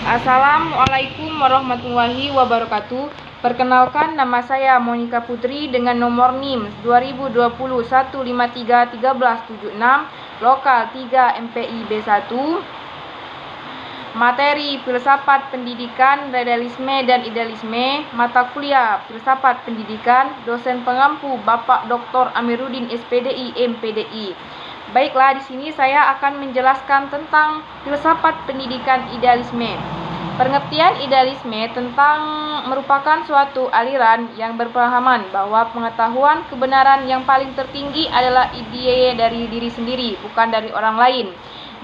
Assalamualaikum warahmatullahi wabarakatuh. Perkenalkan, nama saya Monika Putri dengan nomor NIM 2020-153-1376, lokal 3 MPI B1. Materi Filsafat Pendidikan, Realisme dan Idealisme. Mata kuliah Filsafat Pendidikan. Dosen pengampu Bapak Dr. Amiruddin SPDI MPDI. Baiklah, di sini saya akan menjelaskan tentang filsafat pendidikan idealisme. Pengertian idealisme tentang merupakan suatu aliran yang berpemahaman bahwa pengetahuan kebenaran yang paling tertinggi adalah ide dari diri sendiri, bukan dari orang lain.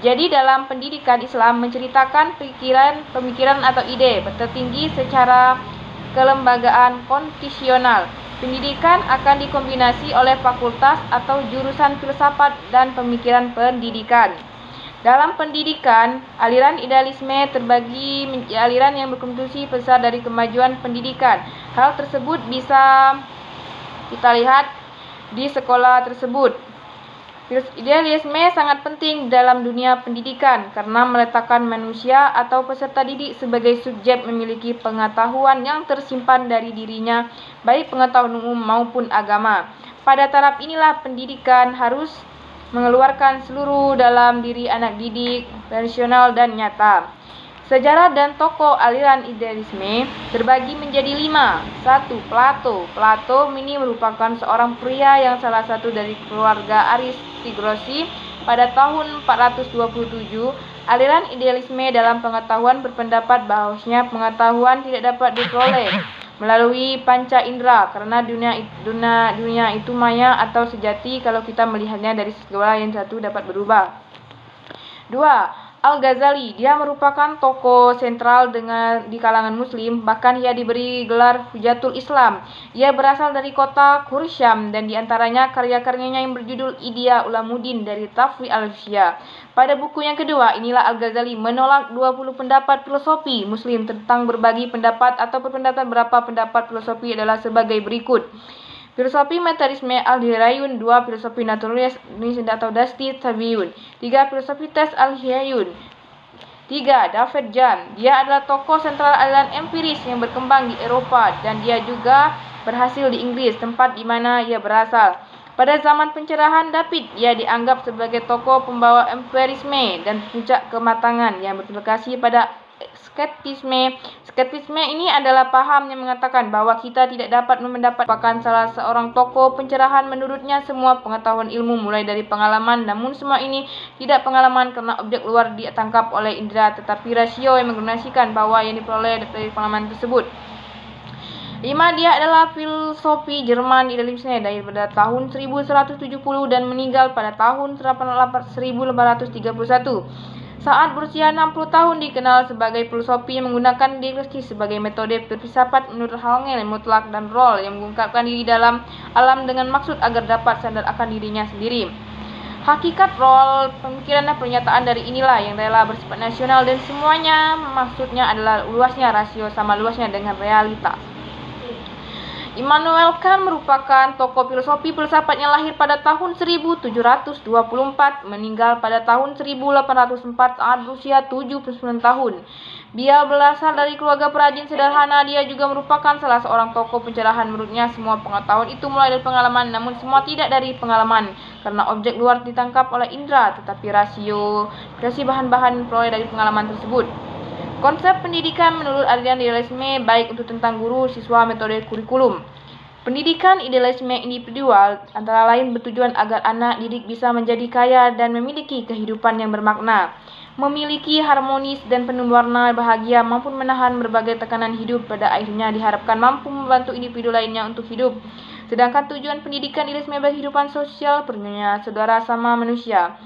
Jadi dalam pendidikan Islam menceritakan pemikiran atau ide tertinggi secara kelembagaan konstitusional. Pendidikan akan dikombinasi oleh fakultas atau jurusan filsafat dan pemikiran pendidikan. Dalam pendidikan, aliran idealisme terbagi menjadi aliran yang berkontribusi besar dari kemajuan pendidikan. Hal tersebut bisa kita lihat di sekolah tersebut. Idealisme sangat penting dalam dunia pendidikan karena meletakkan manusia atau peserta didik sebagai subjek memiliki pengetahuan yang tersimpan dari dirinya, baik pengetahuan umum maupun agama. Pada taraf inilah pendidikan harus mengeluarkan seluruh dalam diri anak didik, rasional dan nyata. Sejarah dan tokoh aliran idealisme terbagi menjadi 5. 1. Plato. Plato ini merupakan seorang pria yang salah satu dari keluarga aristokrasi. Pada tahun 427, aliran idealisme dalam pengetahuan berpendapat bahwasanya pengetahuan tidak dapat diperoleh melalui panca indera karena dunia itu maya atau sejati kalau kita melihatnya dari segala yang satu dapat berubah. 2. Al-Ghazali, dia merupakan tokoh sentral di kalangan muslim, bahkan ia diberi gelar Hujatul Islam. Ia berasal dari kota Khursyam dan diantaranya karya-karyanya yang berjudul Ihya Ulumuddin dari Tafsir al-Syiah. Pada buku yang kedua, inilah Al-Ghazali menolak 20 pendapat filosofi muslim tentang berbagi pendapat atau berpendapat berapa pendapat filosofi adalah sebagai berikut. Filosofi materialisme al-Hirayun. 2. Filosofi naturalis atau Dasti Tabiun. 3. Filosofi tes al-Hiyayun. 3. David Jan. Dia adalah tokoh sentral aliran empiris yang berkembang di Eropa dan dia juga berhasil di Inggris, tempat di mana ia berasal. Pada zaman pencerahan David, ia dianggap sebagai tokoh pembawa empirisme dan puncak kematangan yang berlokasi pada skeptisme. Skeptisme ini adalah paham yang mengatakan bahwa kita tidak dapat mendapatkan salah seorang tokoh pencerahan. Menurutnya semua pengetahuan ilmu mulai dari pengalaman, namun semua ini tidak pengalaman karena objek luar ditangkap oleh indera, tetapi rasio yang menggunakan bahwa yang diperoleh dari pengalaman tersebut. 5. Dia adalah filosofi Jerman idealisme dari pada tahun 1170 dan meninggal pada tahun 1831. Saat berusia 60 tahun dikenal sebagai filosofi yang menggunakan dialektik sebagai metode berfilsafat menurut Hegel mutlak dan Rawls yang mengungkapkan diri dalam alam dengan maksud agar dapat sadar akan dirinya sendiri. Hakikat Rawls, pemikiran dan pernyataan dari inilah yang rela bersifat nasional dan semuanya maksudnya adalah luasnya rasio sama luasnya dengan realitas. Immanuel Kant merupakan tokoh filosofi filsafat yang lahir pada tahun 1724, meninggal pada tahun 1804 saat berusia 79 tahun. Dia berasal dari keluarga perajin sederhana. Dia juga merupakan salah seorang tokoh pencerahan. Menurutnya semua pengetahuan itu mulai dari pengalaman, namun semua tidak dari pengalaman karena objek luar ditangkap oleh indera, tetapi rasio bahan-bahan peroleh dari pengalaman tersebut. Konsep pendidikan menurut aliran idealisme baik untuk tentang guru, siswa, metode kurikulum. Pendidikan idealisme individual antara lain bertujuan agar anak didik bisa menjadi kaya dan memiliki kehidupan yang bermakna, memiliki harmonis dan penuh warna bahagia, mampu menahan berbagai tekanan hidup, pada akhirnya diharapkan mampu membantu individu lainnya untuk hidup. Sedangkan tujuan pendidikan idealisme bagi kehidupan sosial, perlunya saudara sama manusia.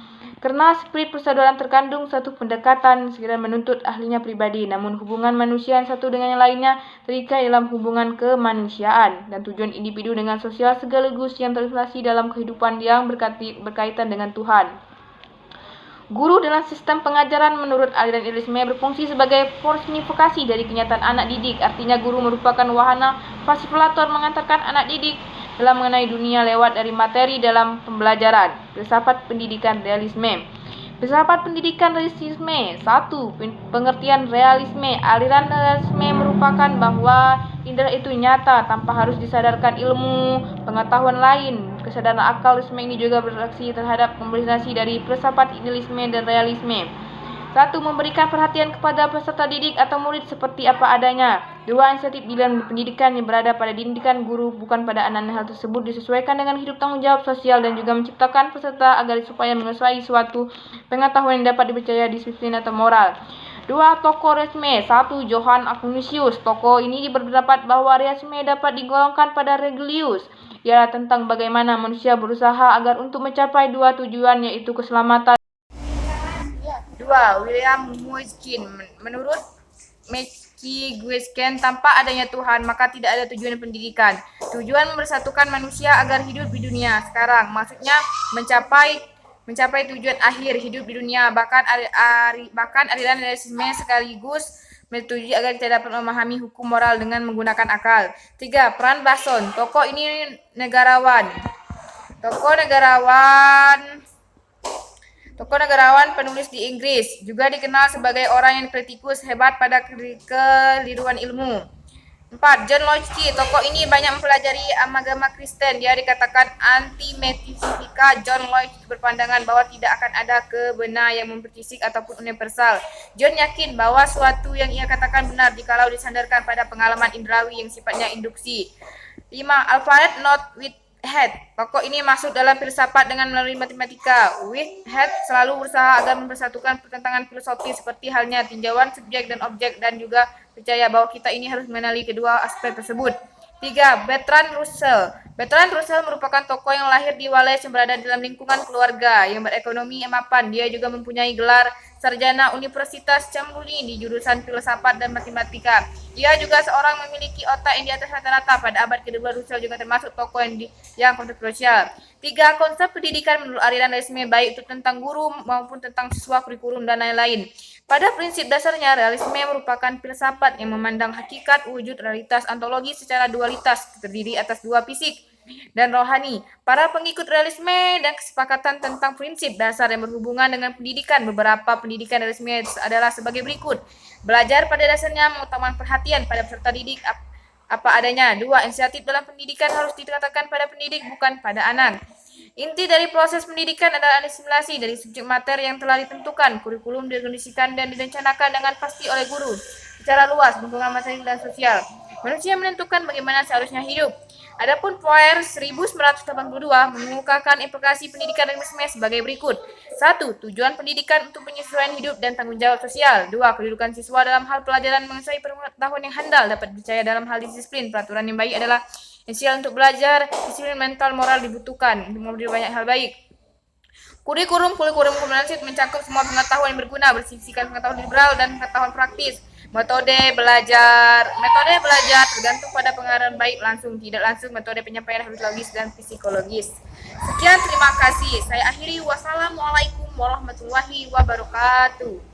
Karena spirit persaudaraan terkandung satu pendekatan sekiranya menuntut ahlinya pribadi, namun hubungan manusia yang satu dengan yang lainnya terikat dalam hubungan kemanusiaan dan tujuan individu dengan sosial sekaligus yang terisolasi dalam kehidupan yang berkaitan dengan Tuhan. Guru dalam sistem pengajaran menurut aliran idealisme berfungsi sebagai personifikasi dari kenyataan anak didik. Artinya guru merupakan wahana fasilitator mengantarkan anak didik dalam mengenai dunia lewat dari materi dalam pembelajaran. Filsafat pendidikan realisme. Filsafat pendidikan realisme. 1. Pengertian realisme. Aliran realisme merupakan bahwa indera itu nyata tanpa harus disadarkan ilmu pengetahuan lain. Kesadaran akal realisme ini juga bereaksi terhadap kombinasi dari filsafat idealisme dan realisme. 1. Memberikan perhatian kepada peserta didik atau murid seperti apa adanya. 2. Inisiatif di dalam pendidikan yang berada pada didikan guru bukan pada anak. Hal tersebut disesuaikan dengan hidup tanggung jawab sosial dan juga menciptakan peserta agar supaya menguasai suatu pengetahuan yang dapat dipercaya disiplin atau moral. 2. Tokoh realisme. 1. Johann Acuinius. Tokoh ini berpendapat bahwa realisme dapat digolongkan pada Regulius. Ialah tentang bagaimana manusia berusaha agar untuk mencapai dua tujuan, yaitu keselamatan. 2. William Moiskin. Menurut Moiskin, tanpa adanya Tuhan, maka tidak ada tujuan pendidikan. Tujuan mempersatukan manusia agar hidup di dunia sekarang. Maksudnya mencapai tujuan akhir hidup di dunia. Bahkan aliran realisme sekaligus menyetujui agar kita dapat memahami hukum moral dengan menggunakan akal. 3. Peran Basson. Tokoh ini negarawan. Tokoh negarawan penulis di Inggris, juga dikenal sebagai orang yang kritikus hebat pada keliruan ilmu. 4. John Locke. Tokoh ini banyak mempelajari agama Kristen. Dia dikatakan anti-metafisika. John Locke berpandangan bahwa tidak akan ada kebenaran yang mempertisik ataupun universal. John yakin bahwa suatu yang ia katakan benar jikalau disandarkan pada pengalaman indrawi yang sifatnya induksi. 5. Alfred North Whitehead. Tokoh ini masuk dalam filsafat dengan melalui matematika. Whitehead selalu berusaha agar mempersatukan pertentangan filosofi seperti halnya tinjauan subjek dan objek, dan juga percaya bahwa kita ini harus mengenali kedua aspek tersebut. 3. Bertrand Russell. Bertrand Russell merupakan tokoh yang lahir di Wales yang berada dalam lingkungan keluarga yang berekonomi mapan. Dia juga mempunyai gelar sarjana Universitas Cambridge di jurusan filsafat dan matematika. Ia juga seorang memiliki otak yang di atas rata-rata. Pada abad ke-12, Russell juga termasuk tokoh yang kontroversial. 3. Konsep pendidikan menurut aliran realisme, baik itu tentang guru maupun tentang siswa, kurikulum, dan lain-lain. Pada prinsip dasarnya, realisme merupakan filsafat yang memandang hakikat, wujud, realitas, ontologi secara dualitas, terdiri atas dua fisik dan rohani. Para pengikut realisme dan kesepakatan tentang prinsip dasar yang berhubungan dengan pendidikan. Beberapa pendidikan realisme adalah sebagai berikut. Belajar pada dasarnya mengutamakan perhatian pada peserta didik apa adanya. 2. Inisiatif dalam pendidikan harus dikatakan pada pendidik bukan pada anak. Inti dari proses pendidikan adalah asimilasi dari subjek materi yang telah ditentukan. Kurikulum diorganisasikan dan direncanakan dengan pasti oleh guru secara luas, lingkungan materi dan sosial. Manusia menentukan bagaimana seharusnya hidup. Adapun Poir 1982 mengemukakan implikasi pendidikan realisme sebagai berikut. 1. Tujuan pendidikan untuk penyesuaian hidup dan tanggung jawab sosial. 2. Kedudukan siswa dalam hal pelajaran menguasai pengetahuan yang handal, dapat dipercaya dalam hal disiplin. Peraturan yang baik adalah esensial untuk belajar. Disiplin mental moral dibutuhkan untuk memberi banyak hal baik. Kurikulum komprehensif mencakup semua pengetahuan yang berguna, bersisikan pengetahuan liberal dan pengetahuan praktis. Metode belajar tergantung pada pengaruh baik langsung tidak langsung. Metode penyampaian harus logis dan psikologis. Sekian, terima kasih. Saya akhiri. Wassalamualaikum warahmatullahi wabarakatuh.